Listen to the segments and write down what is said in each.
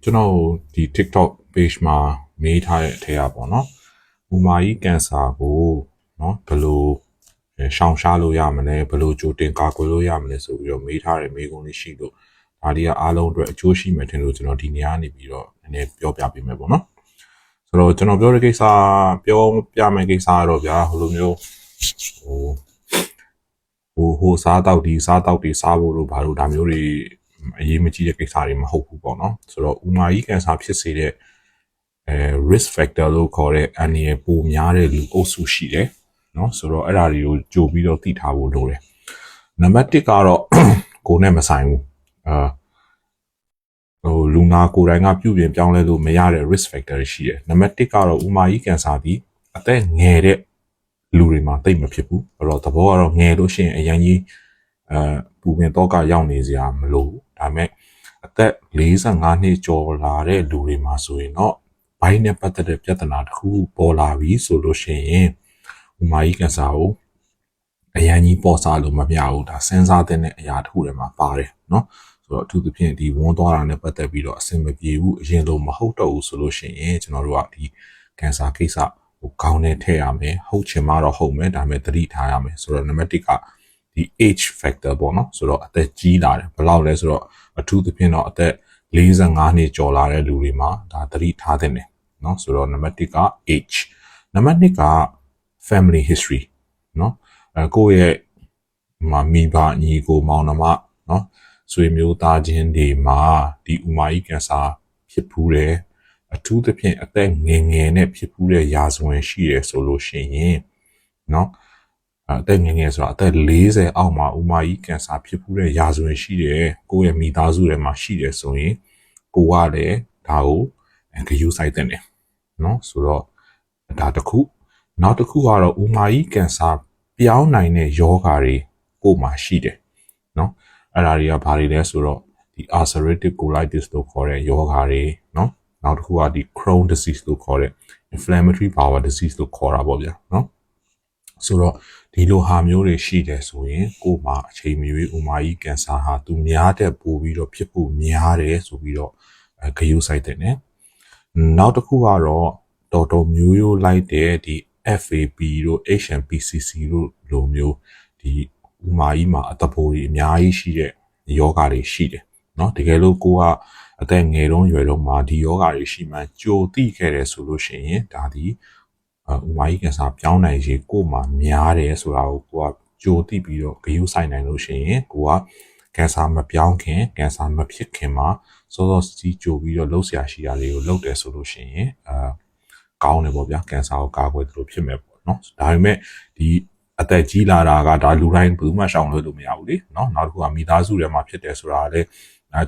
ကျွန်တော်ဒီ TikTok page မှာမေးထားတဲ့အထက်ကပေါ့နော်။ဥမာကြီးကင်ဆာကိုနော်ဘယ်လိုရှောင်ရှားလို့ရမလဲဘယ်လိုကြိုတင်ကာကွယ်လို့ရမလဲဆိုပြီးတော့မေးထားတဲ့မေးခွန်းလေးရှိလို့ဒါလေးကအားလုံးအတွက်အကျိုးရှိမယ်ထင်လို့ကျွန်တော်ဒီနေရာနေပြီးတော့နည်းနည်းပြောပြပေးမယ်ပေါ့နော်။ဆိုတော့ကျွန်တော်ပြောတဲ့ကိစ္စပြောပြမယ့်ကိစ္စကတော့ဗျာဟိုလိုမျိုးဟိုစားတောက်ဒီစားတောက်တွေစားဖို့လို့ဘာလို့ဒါမျိုးတွေအရေးမကြီးတဲ့ကိစ္စတွေမဟုတ်ဘူးပေါ့နော်ဆိုတော့ဥမာကြီးကင်ဆာဖြစ်စေတဲ့risk factor လို့ခေါ်တဲ့အန္တရာယ်ပိုများတဲ့လူအုပ်စုရှိတယ်နော်ဆိုတော့အဲ့ဒါတွေကိုကြိုပြီးတော့သိထားဖို့လိုတယ်နံပါတ်1ကတော့ကိုယ်နဲ့မဆိုင်ဘူးလူနာကိုယ်တိုင်ကပြုပြင်ပြောင်းလဲလို့မရတဲ့ risk factor တွေရှိတယ်နံပါတ်1ကတော့ဥမာကြီးကင်ဆာဒီအသက်ငယ်တဲ့လူတွေမှာသိမဖြစ်ဘူးအဲ့တော့သဘောကတော့ငယ်လို့ရှိရင်အရင်ကြီးပူပင်တော့ကရောက်နေစရာမလိုဘူးဒါပေမဲ့အသက်45နှစ်ကျော်လာတဲ့လူတွေမှာဆိုရင်တော့ဘိုင်းနဲ့ပတ်သက်တဲ့ပြဿနာတစ်ခုပေါ်လာပြီဆိုလို့ရှိရင်ဥမာကြီးကင်ဆာကိုအရင်ကြီးပေါ်စားလို့မပြဘူးဒါစဉ်းစားတဲ့အရာတစ်ခုတွေမှာပါတယ်เนาะဆိုတော့အထူးသဖြင့်ဒီဝန်းသွားတာနဲ့ပတ်သက်ပြီးတော့အဆင်မပြေဘူးအရင်လိုမဟုတ်တော့ဘူးဆိုလို့ရှိရင်ကျွန်တော်တို့ကဒီကင်ဆာကိစ္စခေါင်းနဲ့ထည့်ရမယ်ဟုတ်ချင်မှတော့ဟုတ်မယ်ဒါပေမဲ့သတိထားရမယ်ဆိုတော့နံပါတ်1ကဒီ age factor ပေါ့နော်ဆိုတော့အသက်ကြီးလာတယ်ဘယ်လောက်လဲဆိုတော့အထူးသဖြင့်တော့အသက်45နှစ်ကျော်လာတဲ့လူတွေမှာဒါသတိထားသင့်တယ်เนาะဆိုတော့နံပါတ်1က age နံပါတ်2က family history เนาะကိုယ့်ရဲ့မိဘညီကိုမောင်နှမเนาะဆွေမျိုးသားချင်းတွေမှာဒီဥမာကြီးကင်ဆာဖြစ်ဖူးတယ်အထူးသဖြင့်အသက်ငယ်နဲ့ဖြစ်ဖူးတဲ့ရာဇဝင်ရှိတယ်ဆိုလို့ရှိရင်เนาะအသက်ငယ်ဆိုတာအသက်40အောက်မှာဥမာကြီးကင်ဆာဖြစ်ဖူးတဲ့ရာဇဝင်ရှိတယ်ကိုယ့်ရဲ့မိသားစုထဲမှာရှိတယ်ဆိုရင်ကိုကလည်းဒါကိုဂရုစိုက်တဲ့တယ်เนาะဆိုတော့ဒါတစ်ခုနောက်တစ်ခုကတော့ဥမာကြီးကင်ဆာပြောင်းနိုင်တဲ့ယောဂါတွေကိုယ်မှာရှိတယ်เนาะအဲ့ဒါတွေကဘာတွေလဲဆိုတော့ဒီ ulcerative colitis လို့ခေါ်တဲ့ယောဂါတွေเนาะနောက်တစ်ခုကဒီ Crohn disease လို့ခေါ်တဲ့ inflammatory bowel disease လို့ခေါ်တာပေါ့ဗျာเนาะဆိုတော့ဒီလိုဟာမျိုးတွေရှိတယ်ဆိုရင်ကိုယ်မှာအချိန်မရွေးဥမာကြီးကင်ဆာဟာသူများတဲ့ပို့ပြီးတော့ဖြစ်ဖို့များတယ်ဆိုပြီးတော့ဂရုစိုက်တဲ့ねနောက်တစ်ခုကတော့တော်တော်မျိုးရိုးလိုက်တဲ့ဒီ FAP တို့ HMPCC တို့လိုမျိုးဒီဥမာကြီးမှာအတပိုးတွေအများကြီးရှိတဲ့ယောဂါတွေရှိတယ်เนาะတကယ်လို့ကိုကအသက်ငယ်တုန်းရွယ်တုန်းမှာဒီယောဂါတွေရှိမှကြိုသိခဲ့တယ်ဆိုလို့ရှိရင်ဒါဒီဥမာကြီးကင်ဆာပြောင်းနိုင်ခြေကိုမှများတယ်ဆိုတာကိုကိုကကြိုသိပြီးတော့ဂရုစိုက်နိုင်လို့ရှိရင်ကိုကကင်ဆာမပြောင်းခင်ကင်ဆာမဖြစ်ခင်မှာစောစောစီးကြိုပြီးတော့လှုပ်ရှားရှိတာတွေကိုလုပ်တယ်ဆိုလို့ရှိရင်ကောင်းတယ်ပေါ့ဗျာကင်ဆာကိုကာကွယ်သလိုဖြစ်မယ်ပေါ့နော်ဒါပေမဲ့ဒီအသက်ကြီးလာတာကဒါလူတိုင်းဘယ်သူမှရှောင်လို့မရဘူးလေနော်နောက်တစ်ခုကမိသားစုထဲမှာဖြစ်တယ်ဆိုတာလည်း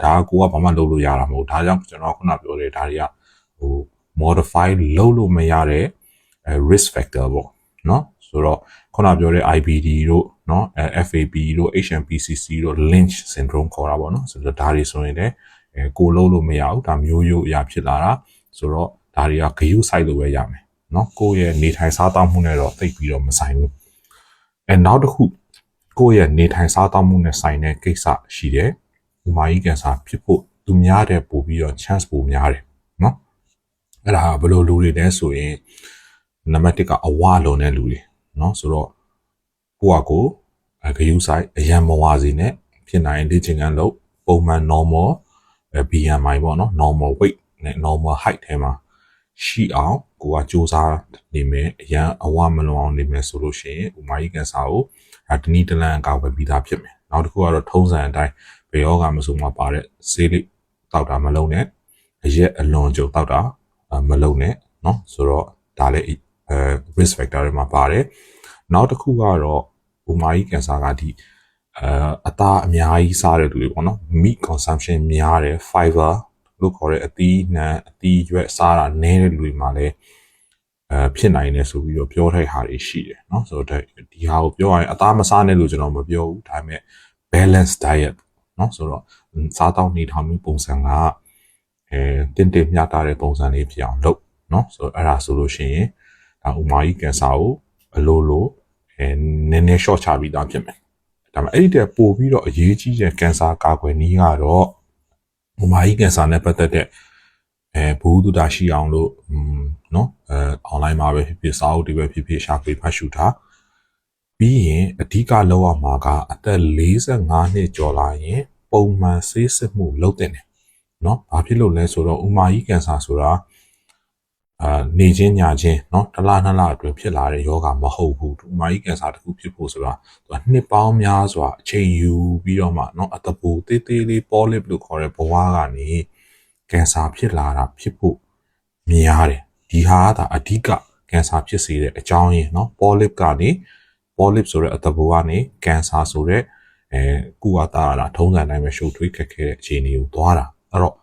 ဒါကကိုကဘာမှလုပ်လို့ရတာမဟုတ်ဒါကြောင့်ကျွန်တော်ခုနပြောတဲ့ဒါတွေကmodify လုပ်လို့မရတဲ့risk factor ပေါ့နော်ဆိုတော့ခုနပြောတဲ့ IBD တို့နော် FAP တို့ HMPCC တို့ Lynch syndrome ခေါ်တာပေါ့နော်ဆိုတော့ဒါတွေဆိုရင်လည်းကိုလုံးလို့မရဘူးဒါမျိုးရိုးအရာဖြစ်လာတာဆိုတော့ဒါတွေကဂရုစိုက်လို့ပဲရမယ်နော်ကိုယ့်ရဲ့နေထိုင်စားသောက်မှုနဲ့တော့သိပြီးတော့မဆိုင်ဘူးနောက်တစ်ခုကိုယ့်ရဲ့နေထိုင်စားသောက်မှုနဲ့ဆိုင်တဲ့ကိစ္စရှိတယ်ဥမာကြီးကင်ဆာဖြစ်ဖို့သူများတဲ့ပို့ပြီးတော့ chance ပိုများတယ်နော်အဲ့ဒါဘယ်လိုလူတွေလဲဆိုရင်နံပါတ်1ကအဝလုံးတဲ့လူတွေเนาะဆိုတော့ကိုယ့်အကိုဂရုစိုက်အရန်မဝါစီနဲ့ဖြစ်နိုင်လေ့ကျင့်ခန်းလုပ်ပုံမှန် normal BMI ပေါ့နော် normal weight နဲ့ normal height ထဲမှာရှိအောင်ကိုကစူးစမ်းနေမယ်အရန်အဝမလုံးအောင်နေမယ်ဆိုလို့ရှိရင်ဥမာကြီးကင်ဆာကိုဒီနေ့တလန်ကောက်ပဲပြီးသားဖြစ်မယ်နောက်တစ်ခုကတော့ထုံးစံအတိုင်းဘယ်ယောဂမဆိုမှပါတဲ့ဆေးလေးတောက်တာမလုံးနဲ့အရက်အလွန်ကြုံတောက်တာမလုံးနဲ့เนาะဆိုတော့ဒါလည်းrisk factor တွေမှာပါတယ်နောက်တစ်ခုကတော့ဥမာကြီးကင်ဆာကဒီအသားအများကြီးစားတဲ့လူတွေပေါ့နော် meat consumption များတယ် fiber လို့ခေါ်တဲ့အသီးနှံအသီးရွက်စားတာနည်းတဲ့လူတွေမှာလည်းဖြစ်နိုင်တယ်ဆိုပြီးတော့ပြောထားတာတွေရှိတယ်เนาะဆိုတော့ဒီဟာကိုပြောရရင်အသားမစားနဲ့လို့ကျွန်တော်မပြောဘူးဒါပေမဲ့ balance diet เนาะဆိုတော့စားတောက်နေထောင်မှုပုံစံကတင်မျှတာတဲ့ပုံစံလေးဖြစ်အောင်လုပ်เนาะဆိုတော့အဲ့ဒါဆိုလို့ရှိရင်ဒါဥမာကြီးကင်ဆာကိုအလိုနည်းနည်း short ချပြီးသားဖြစ်မယ်ဒါပေမဲ့အဲ့ဒီတည်းပို့ပြီးတော့အရေးကြီးတဲ့ကင်ဆာကာကွယ်နည်းကတော့ Umai can san nepathet Buddha shi on lo no online ma be Saudi be pipi sharp paper shooter. Being a tika lower maga at the laser nani jolaye, Bowman says a move loading. No, Apilo lesura Umai can sasura Nijin Yaji, not the Lana La to Pilari Yoga Maho, Umai can sat who people sura, but Nipam Yazwa, Che you, Bioma, not at the pool, Titili, Polip, look or a Powagani, can sa Pilara, people, Miare, Dihada, Atika, can sa Pisi, a Johnny, no, Polip Gani. Polip ဆိုတဲ့အတဘူကနေကန်ဆာဆိုတဲ့ကုဝတာလာထုံးစံတိုင်းပဲရှုပ်ထွေးခက်ခဲတဲ့အခြေအနေကိုသွားတာအဲ့တော့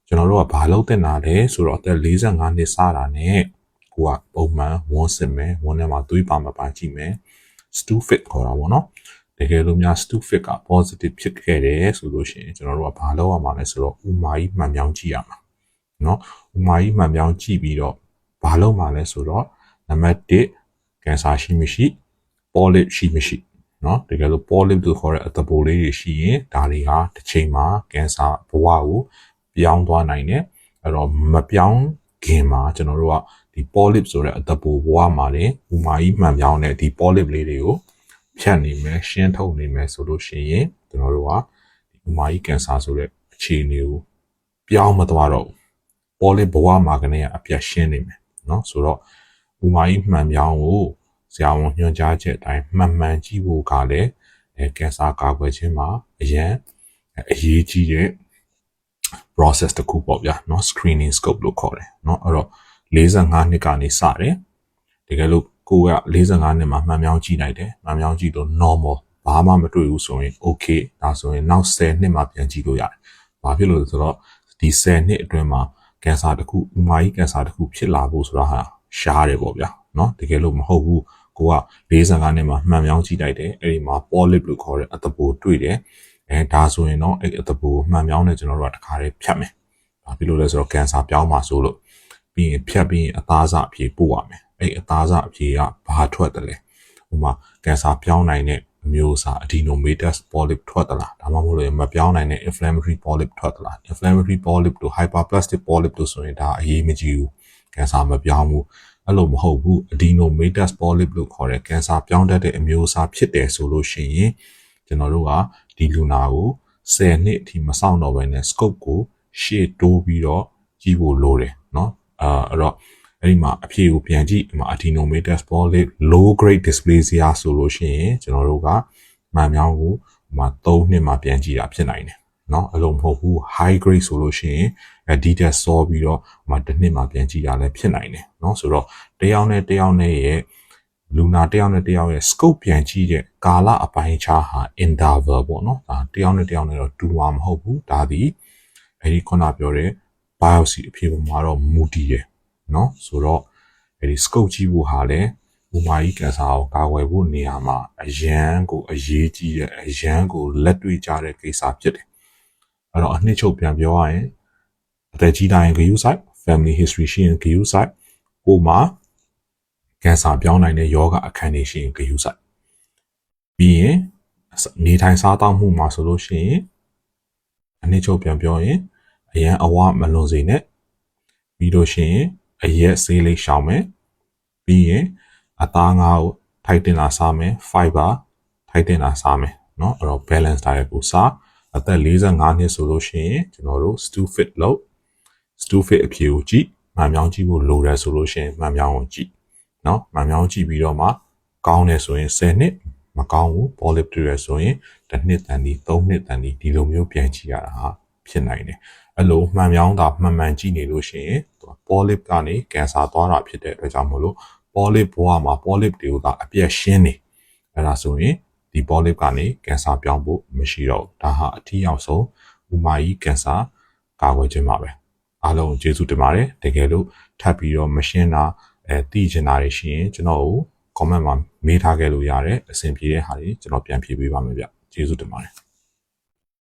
ကျွန်တော်တို့ကဘာလုပ်တင်တာလဲဆိုတော့အသက်45နှစ်စတာနဲ့ကိုကပုံမှန်ဝန်းစစ်မယ်ဝန်းထဲမှာသွေးပါမပါကြည့်မယ် stu fit ခေါ်တာပေါ့နော်တကယ်လို့များ stu fit က positive ဖြစ်ခဲ့တယ်ဆိုလို့ရှိရင်ကျွန်တော်တို့ကဘာလုပ်ရမှာလဲဆိုတော့ဥမာကြီးမှန်ပြောင်းကြည့်ရမှာနော်ဥမာကြီးမှန်ပြောင်းကြည့်ပြီးတော့ဘာလုပ်မှာလဲဆိုတော့နံပါတ်1ကန်ဆာရှိမရှိPolip ရှိမရှိเนาะတကယ်လို့ polip လို့ခေါ်တဲ့အတဘူလေးတွေရှိရင်ဒါတွေဟာတစ်ချိန်မှာကင်ဆာဘဝကိုပြောင်းသွားနိုင်တယ်အဲ့တော့မပြောင်းခင်မှာကျွန်တော်တို့ကဒီ polip ဆိုတဲ့အတဘူဘဝမှာလေဥမာကြီးမှန်ပြောင်းတဲ့ဒီ polip လေးတွေကိုဖြတ်နေမယ်ရှင်းထုတ်နေမယ်ဆိုလို့ရှိရင်ကျွန်တော်တို့ကဒီဥမာကြီးကင်ဆာဆိုတဲ့အခြေအနေကိုပြောင်းမသွားတော့ polip ဘဝမှာကနေအပြတ်ရှင်းနေမယ်เนาะဆိုတော့ဥမာကြီးမှန်ပြောင်းကိုဆရာဝန်ညွှန်ကြားချက်အတိုင်းမှန်မှန်ကြည့်ဖို့ကလည်းကင်ဆာကာကွယ်ခြင်းမှာအရေးကြီးတဲ့ process တစ်ခုပေါ့ဗျာเนาะ screening scope လို့ခေါ်တယ်เนาะအဲ့တော့45နှစ်ကနေစတယ်တကယ်လို့ကိုက45နှစ်မှာမှန်ပြောင်းကြည့်လိုက်တယ်မှန်ပြောင်းကြည့်တော့ normal ဘာမှမတွေ့ဘူးဆိုရင် okay ဒါဆိုရင်နောက်10နှစ်မှာပြန်ကြည့်လို့ရတယ်ဘာဖြစ်လို့လဲဆိုတော့ဒီ10နှစ်အတွင်းမှာကင်ဆာတစ်ခုဥမာကြီးကင်ဆာတစ်ခုဖြစ်လာဖို့ဆိုတာဟာရှားတယ်ပေါ့ဗျာเนาะတကယ်လို့မဟုတ်ဘူးကိုက45နှစ်မှာမှန်ပြောင်းကြည့်လိုက်တယ်အဲ့ဒီမှာ polip လို့ခေါ်တဲ့အတဘူတွေ့တယ်ဒါဆိုရင်တော့အဲ့အတဘူမှန်ပြောင်းနေကျွန်တော်တို့ကတခါလေးဖြတ်မယ်ဘာဖြစ်လို့လဲဆိုတော့ကင်ဆာပြောင်းမှာဆိုလို့ပြီးရင်ဖြတ်ပြီးရင်အသားစအဖြေပို့ရမယ်အဲ့အသားစအဖြေကဘာထွက်တယ်လဲဥပမာကင်ဆာပြောင်းနိုင်တဲ့အမျိုးအစား adenomatous polyp ထွက်သလားဒါမှမဟုတ်လို့မပြောင်းနိုင်တဲ့ inflammatory polyp ထွက်သလား inflammatory polyp တို့ hyperplastic polyp တို့ဆိုရင်ဒါအရေးမကြီးဘူးကင်ဆာမပြောင်းဘူးအဲ့လိုမဟုတ်ဘူး adenomatous polyp လို့ခေါ်တဲ့ကင်ဆာပြောင်းတတ်တဲ့အမျိုးအစားဖြစ်တယ်ဆိုလို့ရှိရင်ကျွန်တော်တို့ကဒီလူနာကို10နှစ်အထိမဆောင်တော့ဘဲနဲ့ scope ကိုရှေ့တိုးပြီးတော့ကြည့်ဖို့လိုတယ်เนาะအဲ့တော့အဲ့ဒီမှာအဖြေကိုပြန်ကြည့်ဒီမှာ adenomatous polyp low grade dysplasia ဆိုလို့ရှိရင်ကျွန်တော်တို့ကမှန်ပြောင်းကိုဒီမှာ3နှစ်မှပြန်ကြည့်တာဖြစ်နိုင်တယ်เนาะအဲ့လိုမဟုတ်ဘူး high grade ဆိုလို့ရှိရင်detail စောပြီးတော့ဒီမှာတစ်နှစ်မှပြန်ကြည့်တာလည်းဖြစ်နိုင်တယ်เนาะဆိုတော့တယောက်နဲ့တယောက်နဲ့ရဲ့လူနာတယောက်နဲ့တယောက်ရဲ့ scope ပြန်ကြည့်တဲ့ကာလအပိုင်းခြားဟာ interval ပေါ့เนาะဒါတယောက်နဲ့တယောက်နဲ့တော့တူမှာမဟုတ်ဘူးဒါဒီအဲ့ဒီခုနပြောတဲ့ biopsy အဖြေပေါ်မှာတော့မူတည်တယ်เนาะဆိုတော့အဲ့ဒီ scope ကြည့်ဖို့ဟာလည်းဥမာကြီးကင်ဆာကိုကာကွယ်ဖို့နေရာမှာအရန်ကိုအရေးကြီးတဲ့အရန်ကိုလက်တွေ့ကြတဲ့ကိစ္စဖြစ်တယ်အဲ့တော့အနှစ်ချုပ်ပြန်ပြောရရင်အသက်ကြီးတိုင်းဂရုစိုက် family history ရှိရင်ဂရုစိုက်ကိုမှာကင်ဆာပြောင်းနိုင်တဲ့ယောဂအခန်းတွေရှိရင်ဂရုစိုက်ပြီးရင်နေထိုင်စားသောက်မှုမှာဆိုလို့ရှိရင်အနှစ်ချုပ်ပြန်ပြောရင်အရန်အဝမလွန်စေနဲ့ပြီးလို့ရှိရင်အရက်ဆေးလေးရှောင်မယ်ပြီးရင်အသားငါးကိုထိုက်တင်လာစားမယ် fiber ထိုက်တင်လာစားမယ်เนาะအဲ့တော့ balance diet ကိုစားအသက်45နှစ်ဆိုလို့ရှိရင်ကျွန်တော်တို့ stu fit လို့ stu fit အဖြေကိုကြည့်မှန်ပြောင်းကြည့်ဖို့လိုတယ်ဆိုလို့ရှိရင်မှန်ပြောင်းကိုကြည့်เนาะမှန်ပြောင်းကြည့်ပြီးတော့မှကောင်းတယ်ဆိုရင်10နှစ်မကောင်းဘူး polyp တွေ့ရဆိုရင်တစ်နှစ်တန်ဒီ3နှစ်တန်ဒီလိုမျိုးပြန်ကြည့်ရတာဟာဖြစ်နိုင်တယ်အဲ့လိုမှန်ပြောင်းတာမှန်မှန်ကြည့်နေလို့ရှိရင် polyp ကနေကင်ဆာသွားတာဖြစ်တဲ့အတွက်ကြောင့်မို့လို့ polyp ဘဝမှာ polyp တွေကိုသာအပြည့်ရှင်းနေအဲ့ဒါဆိုရင်ဒီ polyp ကနေကင်ဆာပြောင်းဖို့မရှိတော့ဘူးဒါဟာအထီးအောင်ဆုံးဥမာကြီးကင်ဆာကာကွယ်ခြင်းပါပဲအားလုံးကျေးဇူးတင်ပါတယ်တကယ်လို့ထပ်ပြီးတော့မရှင်းတာသိချင်တာတွေရှိရင်ကျွန်တော်ကို comment မှာမေးထားခဲ့လို့ရတယ်အဆင်ပြေတဲ့ဟာတွေကျွန်တော်ပြန်ဖြေပေးပါမယ်ဗျကျေးဇူးတင်ပါတယ်